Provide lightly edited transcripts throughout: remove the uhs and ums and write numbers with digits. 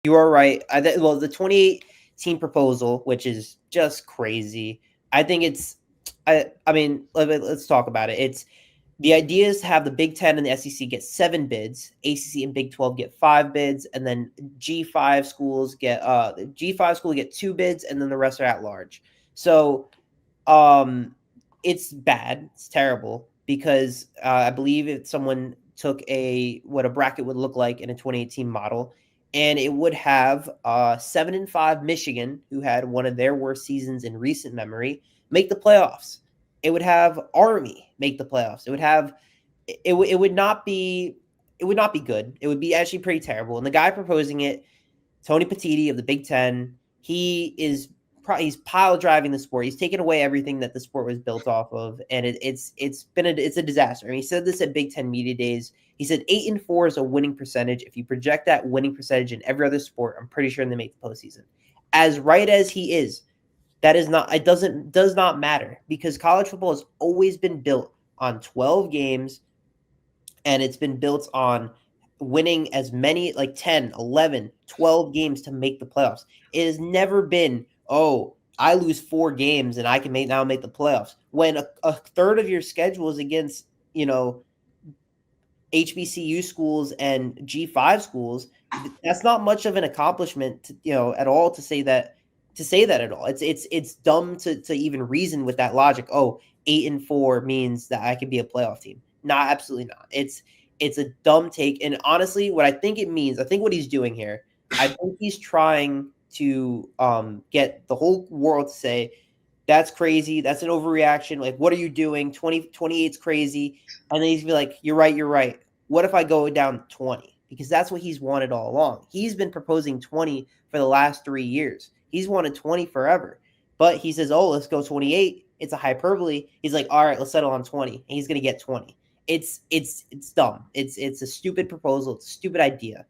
You are right. Well, the 28 team proposal, which is just crazy. I think it's. I mean, let's talk about it. It's the idea is to have the Big Ten and the SEC get 7 bids, ACC and Big 12 get 5 bids, and then the G5 school get 2 bids, and then the rest are at large. So, um, it's bad. It's terrible because I believe if someone took what a bracket would look like in a 2018 model, and it would have 7-5 Michigan, who had one of their worst seasons in recent memory, make the playoffs. It would have Army make the playoffs. It would not be good. It would be actually pretty terrible. And the guy proposing it, Tony Petitti of the Big Ten, he's pile driving the sport. He's taken away everything that the sport was built off of, and it's a disaster. I mean, he said this at Big Ten media days. He said 8-4 is a winning percentage. If you project that winning percentage in every other sport, I'm pretty sure they make the postseason. As right as he is, that is not. It does not matter because college football has always been built on 12 games, and it's been built on winning as many, like 10, 11, 12 games to make the playoffs. It has never been, oh, I lose 4 games and I can now make the playoffs. When a third of your schedule is against, HBCU schools and G5 schools, that's not much of an accomplishment at all to say that at all. It's dumb to even reason with that logic. Oh, 8-4 means that I could be a playoff team. Not, absolutely not. It's a dumb take. And honestly, what I think it means, I think what he's doing here, I think he's trying to get the whole world to say, that's crazy. That's an overreaction. Like, what are you doing? 28's crazy. And then he's be like, you're right. What if I go down 20? Because that's what he's wanted all along. He's been proposing 20 for the last 3 years. He's wanted 20 forever. But he says, oh, let's go 28. It's a hyperbole. He's like, all right, let's settle on 20. And he's going to get 20. It's dumb. It's a stupid proposal. It's a stupid idea.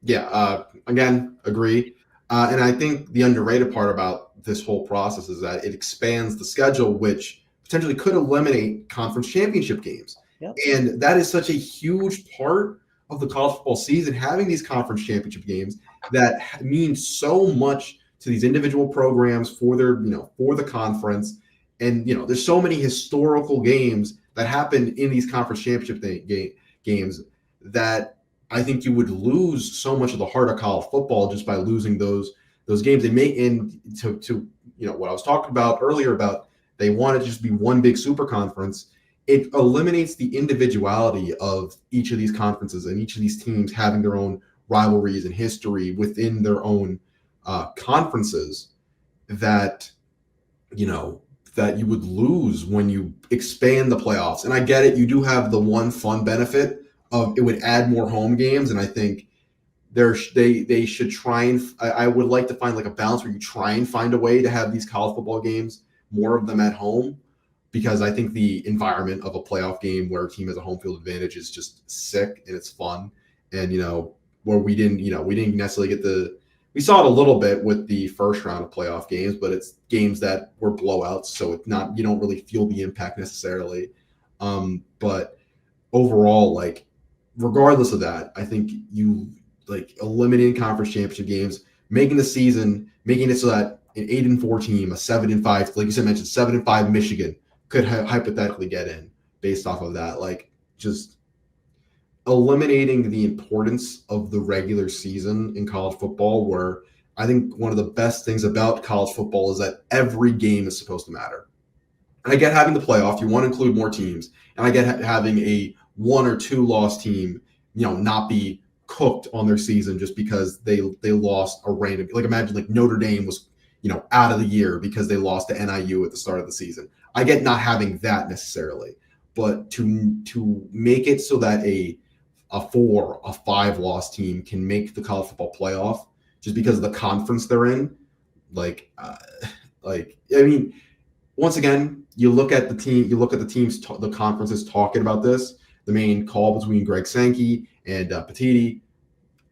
Yeah, again, agree. And I think the underrated part about this whole process is that it expands the schedule, which potentially could eliminate conference championship games. Yep. And that is such a huge part of the college football season, having these conference championship games that mean so much to these individual programs for the conference. And, there's so many historical games that happen in these conference championship games that I think you would lose so much of the heart of college football just by losing those games. They make to what I was talking about earlier about they want it to just be one big super conference. It eliminates the individuality of each of these conferences and each of these teams having their own rivalries and history within their own conferences that you would lose when you expand the playoffs. And I get it. You do have the one fun benefit of it would add more home games. And I think they should try and I would like to find like a balance where you try and find a way to have these college football games, more of them at home, because I think the environment of a playoff game where a team has a home field advantage is just sick and it's fun. And, where we didn't necessarily we saw it a little bit with the first round of playoff games, but it's games that were blowouts. So it's not, you don't really feel the impact necessarily. But overall, like, regardless of that, I think you eliminating conference championship games, making it so that an 8-4 team, a 7-5, like you said, mentioned 7-5 Michigan could hypothetically get in based off of that. Like, just eliminating the importance of the regular season in college football, where I think one of the best things about college football is that every game is supposed to matter. And I get having the playoff, you want to include more teams, and I get having a 1 or 2 loss team, not be cooked on their season just because they lost a random, like imagine like Notre Dame was, out of the year because they lost to NIU at the start of the season. I get not having that necessarily, but to make it so that a 4, a 5 loss team can make the college football playoff just because of the conference they're in. I mean, once again, you look at the teams, the conferences talking about this, the main call between Greg Sankey and Petitti,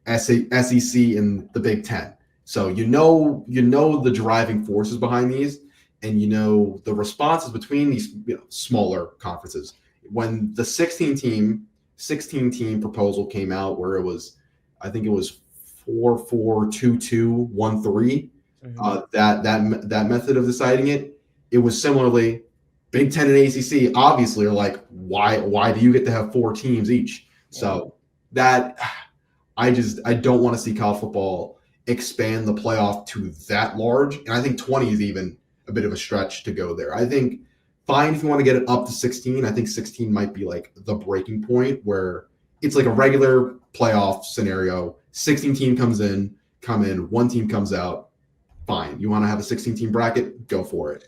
SEC and the Big Ten. So you know the driving forces behind these, and the responses between these smaller conferences. When the 16 team proposal came out, where I think it was 4-4-2-2, 1-3. That method of deciding it, it was similarly Big Ten and ACC obviously are like, why do you get to have 4 teams each? Yeah. So that I don't want to see college football expand the playoff to that large. And I think 20 is even a bit of a stretch to go there. I think fine if you want to get it up to 16. I think 16 might be like the breaking point where it's like a regular playoff scenario. 16 team come in, 1 team comes out. Fine. You want to have a 16 team bracket? Go for it.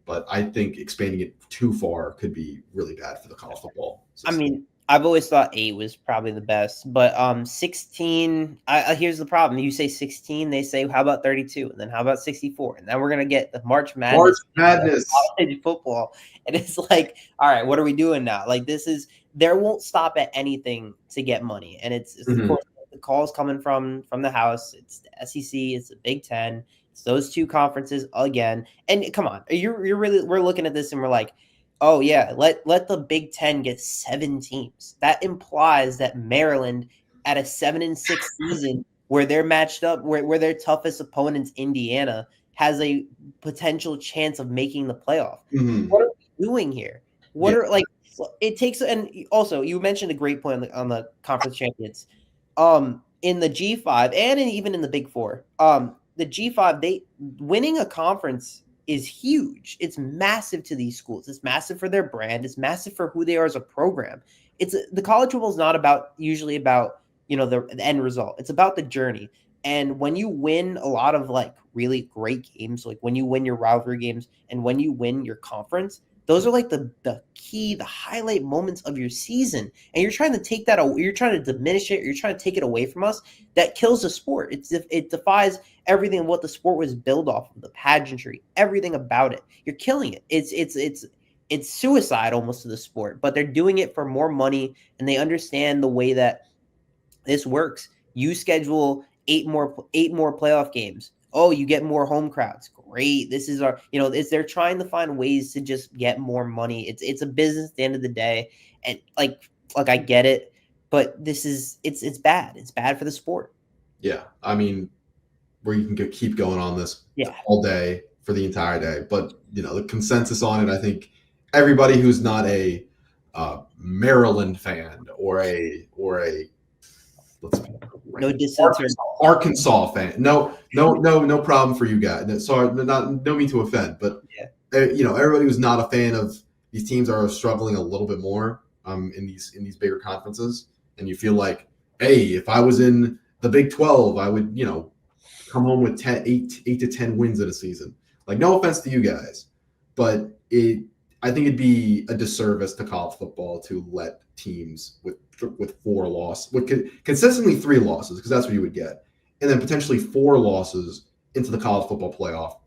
But I think expanding it too far could be really bad for the college football system. I mean, I've always thought 8 was probably the best, but 16. Here's the problem: you say 16, they say, "How about 32?" And then how about 64? And then we're gonna get the March Madness college football, and it's like, all right, what are we doing now? Like there won't stop at anything to get money, and it's of course the calls coming from the House. It's the SEC, it's the Big Ten, it's those 2 conferences again. And come on, we're looking at this and we're like, oh yeah, let the Big Ten get 7 teams. That implies that Maryland at a 7-6 season where they're matched up, where their toughest opponent's Indiana, has a potential chance of making the playoff. What are we doing here? It takes, and also you mentioned a great point on the conference champions. In the G5 and even in the Big Four, the G5, they winning a conference is huge. It's massive to these schools. It's massive for their brand. It's massive for who they are as a program. It's the college football is not usually about the end result. It's about the journey. And when you win a lot of like really great games, like when you win your rivalry games and when you win your conference, those are like the highlight moments of your season. And you're trying to take that, you're trying to diminish it, you're trying to take it away from us. That kills the sport. It defies everything of what the sport was built off of, the pageantry, everything about it. You're killing it. It's suicide almost to the sport, but they're doing it for more money, and they understand the way that this works. You schedule 8 more playoff games. Oh, you get more home crowds. Great. This is they're trying to find ways to just get more money. It's a business at the end of the day. And like I get it, but it's bad. It's bad for the sport. Yeah. I mean, where you can keep going on this all day for the entire day. But, the consensus on it, I think everybody who's not a Maryland fan or a no dissent, Arkansas fan. No problem for you guys. Sorry, no mean to offend, but everybody who's not a fan of these teams are struggling a little bit more in these bigger conferences, and you feel like, hey, if I was in the Big 12, I would come home with 8 to 10 wins in a season. Like, no offense to you guys, but I think it'd be a disservice to college football to let teams with 4 losses, consistently 3 losses, because that's what you would get, and then potentially 4 losses into the college football playoff